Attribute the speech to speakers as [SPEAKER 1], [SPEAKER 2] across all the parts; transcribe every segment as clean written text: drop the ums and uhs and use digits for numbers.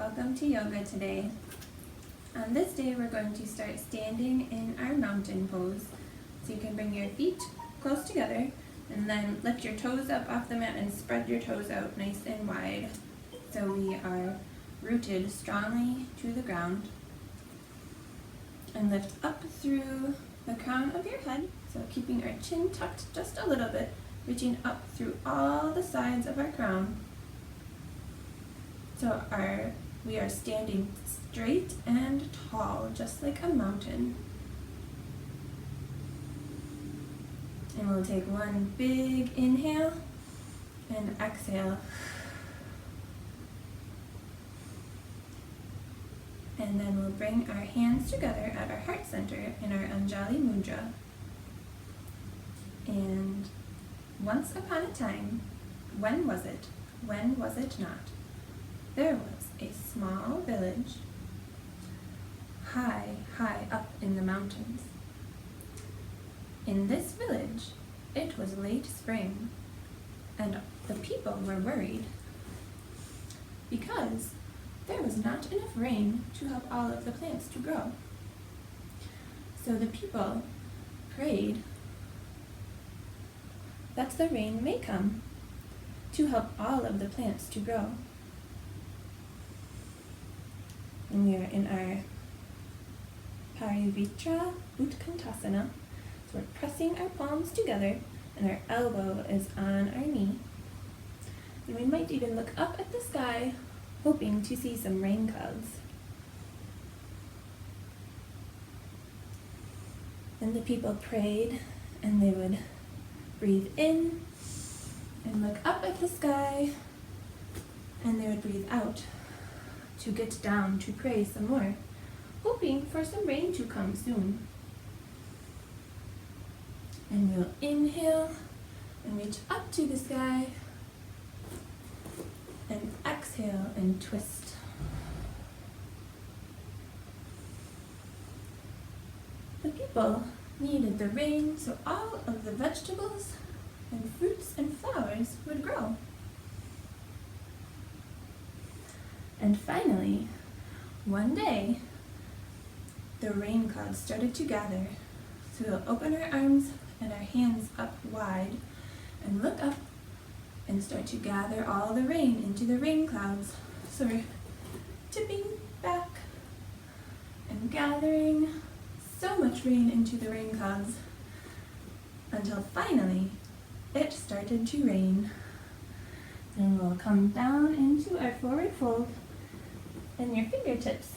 [SPEAKER 1] welcome to yoga today. On this day, we're going to start standing in our mountain pose. So you can bring your feet close together and then lift your toes up off the mat and spread your toes out nice and wide. So we are rooted strongly to the ground. And lift up through the crown of your head. So keeping our chin tucked just a little bit, reaching up through all the sides of our crown. So we are standing straight and tall, just like a mountain. And we'll take one big inhale and exhale. And then we'll bring our hands together at our heart center in our Anjali Mudra. And once upon a time, when was it? When was it not? There was a small village high, high up in the mountains. In this village, it was late spring, and the people were worried because there was not enough rain to help all of the plants to grow. So the people prayed that the rain may come to help all of the plants to grow. And we are in our Parivitra Utkantasana. So we're pressing our palms together and our elbow is on our knee. And we might even look up at the sky, hoping to see some rain clouds. And the people prayed, and they would breathe in and look up at the sky, and they would breathe out to get down to pray some more, hoping for some rain to come soon. And we'll inhale and reach up to the sky, and exhale and twist. The people needed the rain so all of the vegetables and fruits and flowers would grow. And finally, one day, the rain clouds started to gather. So we'll open our arms and our hands up wide and look up and start to gather all the rain into the rain clouds. So we're tipping back and gathering so much rain into the rain clouds until finally it started to rain. And we'll come down into our forward fold, and your fingertips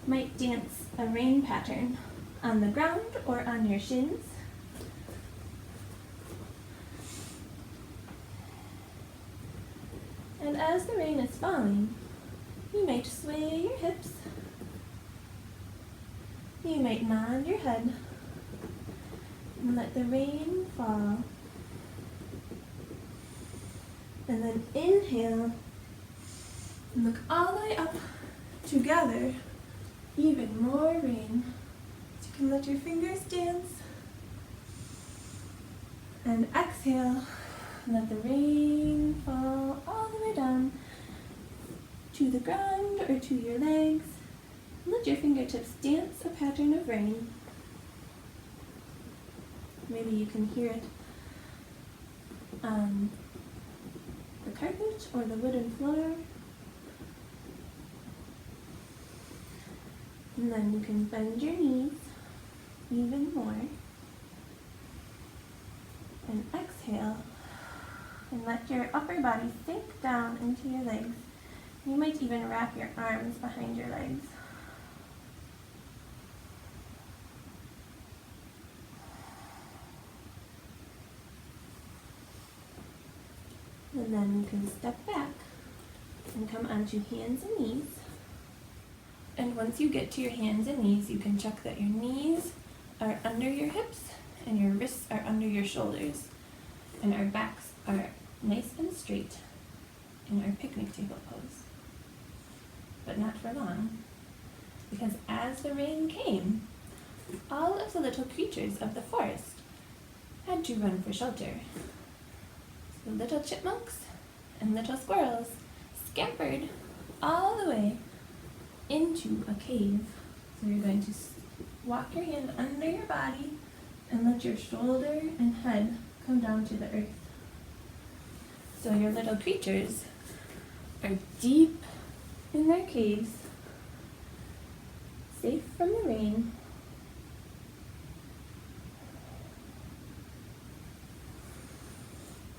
[SPEAKER 1] might dance a rain pattern on the ground or on your shins. And as the rain is falling, you might sway your hips. You might nod your head and let the rain fall. And then inhale and look all the way up to gather even more rain. So you can let your fingers dance. And exhale and let the rain fall all the way down to the ground or to your legs. And let your fingertips dance a pattern of rain. Maybe you can hear it on the carpet or the wooden floor. And then you can bend your knees even more. And exhale. And let your upper body sink down into your legs. You might even wrap your arms behind your legs. And then you can step back and come onto hands and knees. And once you get to your hands and knees, you can check that your knees are under your hips and your wrists are under your shoulders. And our backs are nice and straight in our picnic table pose. But not for long, because as the rain came, all of the little creatures of the forest had to run for shelter. The little chipmunks and little squirrels scampered all the way into a cave. So you're going to walk your hand under your body and let your shoulder and head come down to the earth. So your little creatures are deep in their caves, safe from the rain.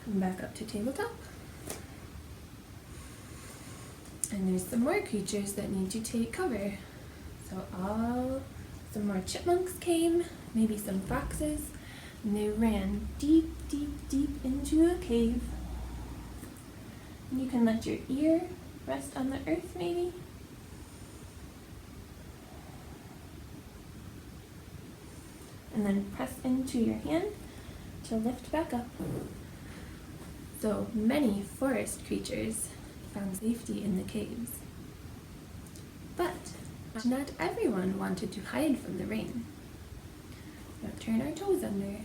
[SPEAKER 1] Come back up to tabletop. And there's some more creatures that need to take cover. So some more chipmunks came, maybe some foxes, and they ran deep, deep, deep into a cave. And you can let your ear rest on the earth maybe. And then press into your hand to lift back up. So many forest creatures found safety in the caves. But not everyone wanted to hide from the rain. Now turn our toes under,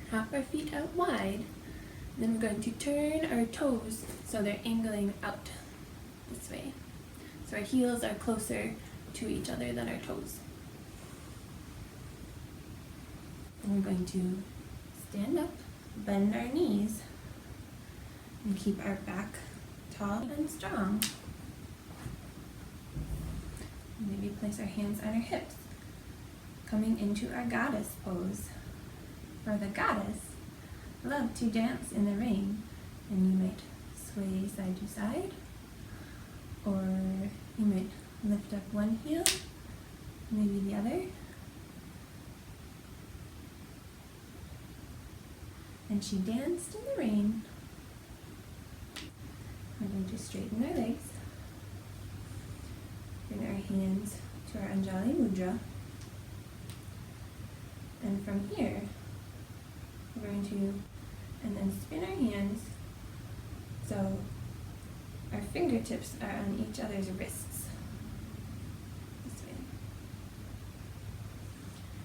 [SPEAKER 1] hop our feet out wide, then we're going to turn our toes so they're angling out this way. So our heels are closer to each other than our toes. And we're going to stand up, bend our knees, and keep our back tall and strong. Maybe place our hands on our hips, coming into our goddess pose. For the goddess loved to dance in the rain, and you might sway side to side, or you might lift up one heel, maybe the other, and she danced in the rain. We're going to straighten our legs. Bring our hands to our Anjali Mudra. And from here, we're going to, and then spin our hands so our fingertips are on each other's wrists. This way.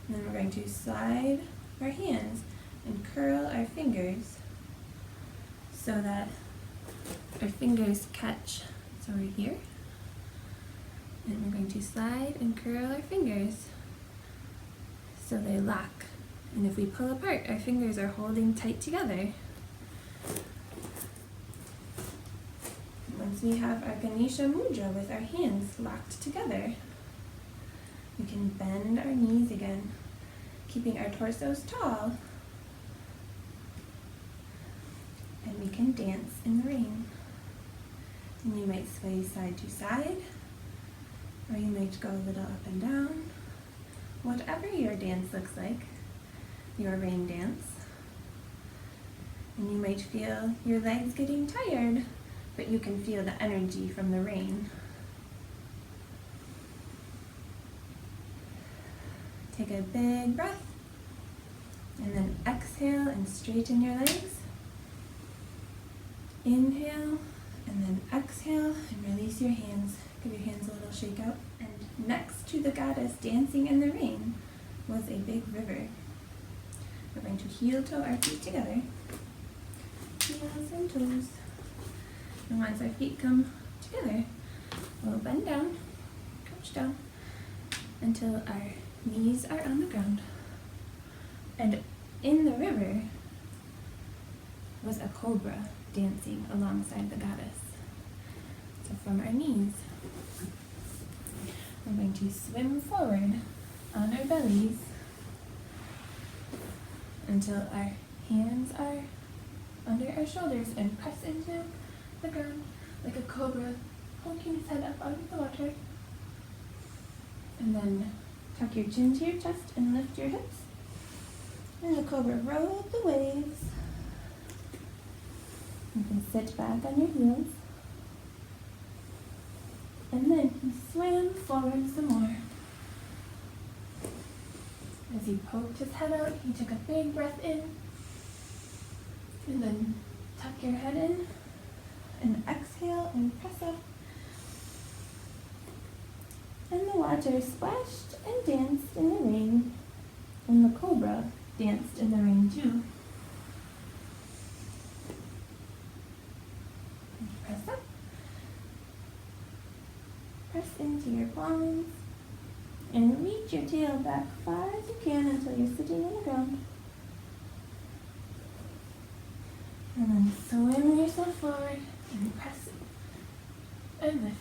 [SPEAKER 1] And then we're going to slide our hands and curl our fingers so that our fingers catch. So we're here. And we're going to slide and curl our fingers so they lock. And if we pull apart, our fingers are holding tight together. Once we have our Ganesha Mudra with our hands locked together, we can bend our knees again, keeping our torsos tall. And we can dance in the rain. And you might sway side to side, or you might go a little up and down. Whatever your dance looks like, your rain dance. And you might feel your legs getting tired, but you can feel the energy from the rain. Take a big breath, and then exhale and straighten your legs. Inhale, and then exhale, and release your hands. Give your hands a little shake out. And next to the goddess dancing in the rain was a big river. We're going to heel toe our feet together, heels and toes. And once our feet come together, we'll bend down, crouch down, until our knees are on the ground. And in the river was a cobra dancing alongside the goddess. So from our knees, we're going to swim forward on our bellies until our hands are under our shoulders and press into the ground like a cobra poking its head up out of the water. And then tuck your chin to your chest and lift your hips. And the cobra rode the waves. You can sit back on your heels. And then he swam forward some more. As he poked his head out, he took a big breath in. And then tuck your head in. And exhale and press up. And the water splashed and danced in the rain. And the cobra danced in the rain too. Press up. press into your palms and reach your tail back far as you can until you're sitting on the ground. And then swim yourself forward and press and lift.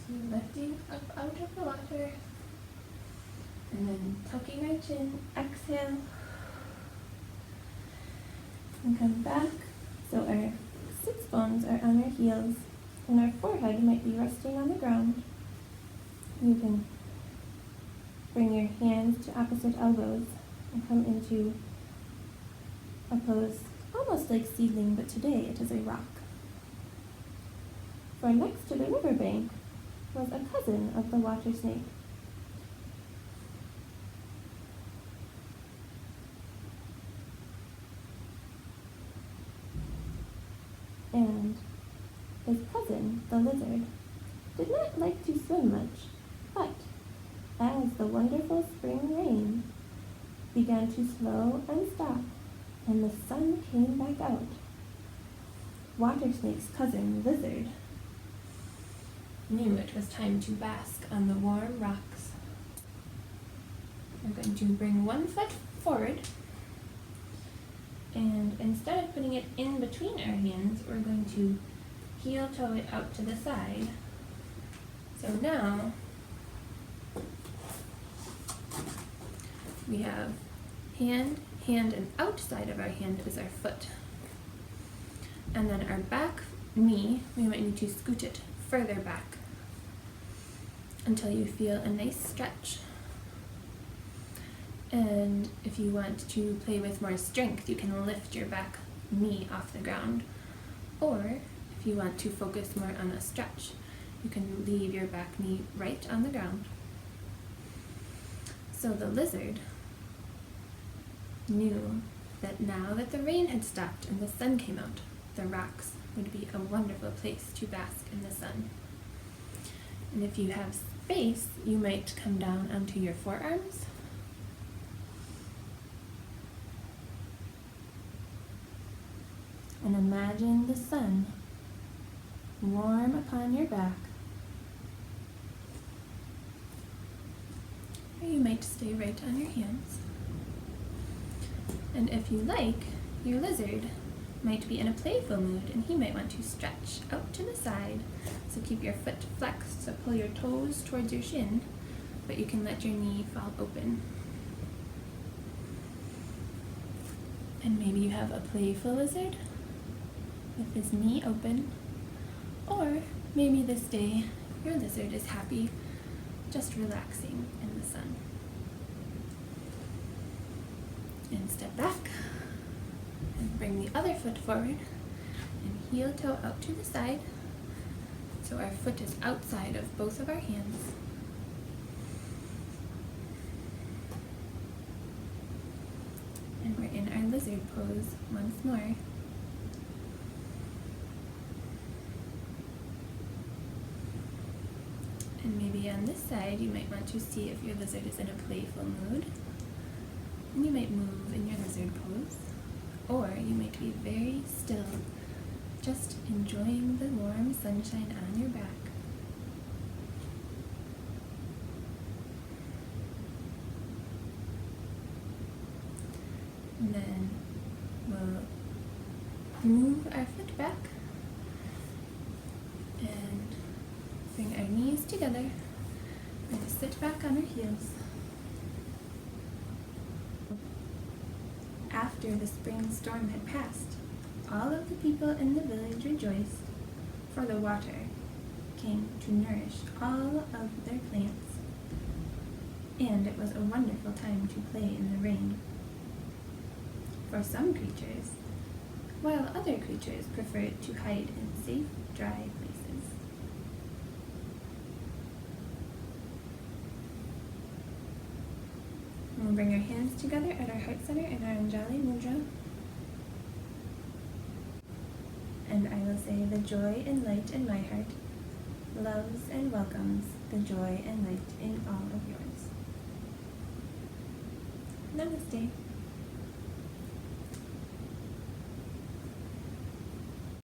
[SPEAKER 1] So lifting up out of the water and then tucking our chin, exhale. And come back. So our sits bones are on our heels and our forehead might be resting on the ground. You can bring your hands to opposite elbows and come into a pose almost like seedling, but today it is a rock. For next to the riverbank was a cousin of the water snake. And his cousin, the lizard, did not like to swim much, but as the wonderful spring rain began to slow and stop, and the sun came back out, Water Snake's cousin, Lizard, knew it was time to bask on the warm rocks. We're going to bring one foot forward, and instead of putting it in between our hands, we're going to heel toe it out to the side. So now we have hand, and outside of our hand is our foot. And then our back knee, we might need to scoot it further back until you feel a nice stretch. And if you want to play with more strength, you can lift your back knee off the ground. Or if you want to focus more on a stretch, you can leave your back knee right on the ground. So the lizard knew that now that the rain had stopped and the sun came out, the rocks would be a wonderful place to bask in the sun. And if you have space, you might come down onto your forearms. And imagine the sun warm upon your back. Or you might stay right on your hands. And if you like, your lizard might be in a playful mood and he might want to stretch out to the side. So keep your foot flexed, so pull your toes towards your shin, but you can let your knee fall open. And maybe you have a playful lizard with his knee open, or maybe this day your lizard is happy, just relaxing in the sun. And step back and bring the other foot forward and heel toe out to the side so our foot is outside of both of our hands. And we're in our lizard pose once more. And maybe on this side you might want to see if your lizard is in a playful mood. And you might move in your lizard pose, or you might be very still, just enjoying the warm sunshine on your back. And then we'll move our foot back and bring our knees together and sit back on our heels. After the spring storm had passed, all of the people in the village rejoiced, for the water came to nourish all of their plants, and it was a wonderful time to play in the rain. For some creatures, while other creatures preferred to hide in safe, dry places. We'll bring our hands together at our heart center in our Anjali Mudra. And I will say the joy and light in my heart loves and welcomes the joy and light in all of yours. Namaste.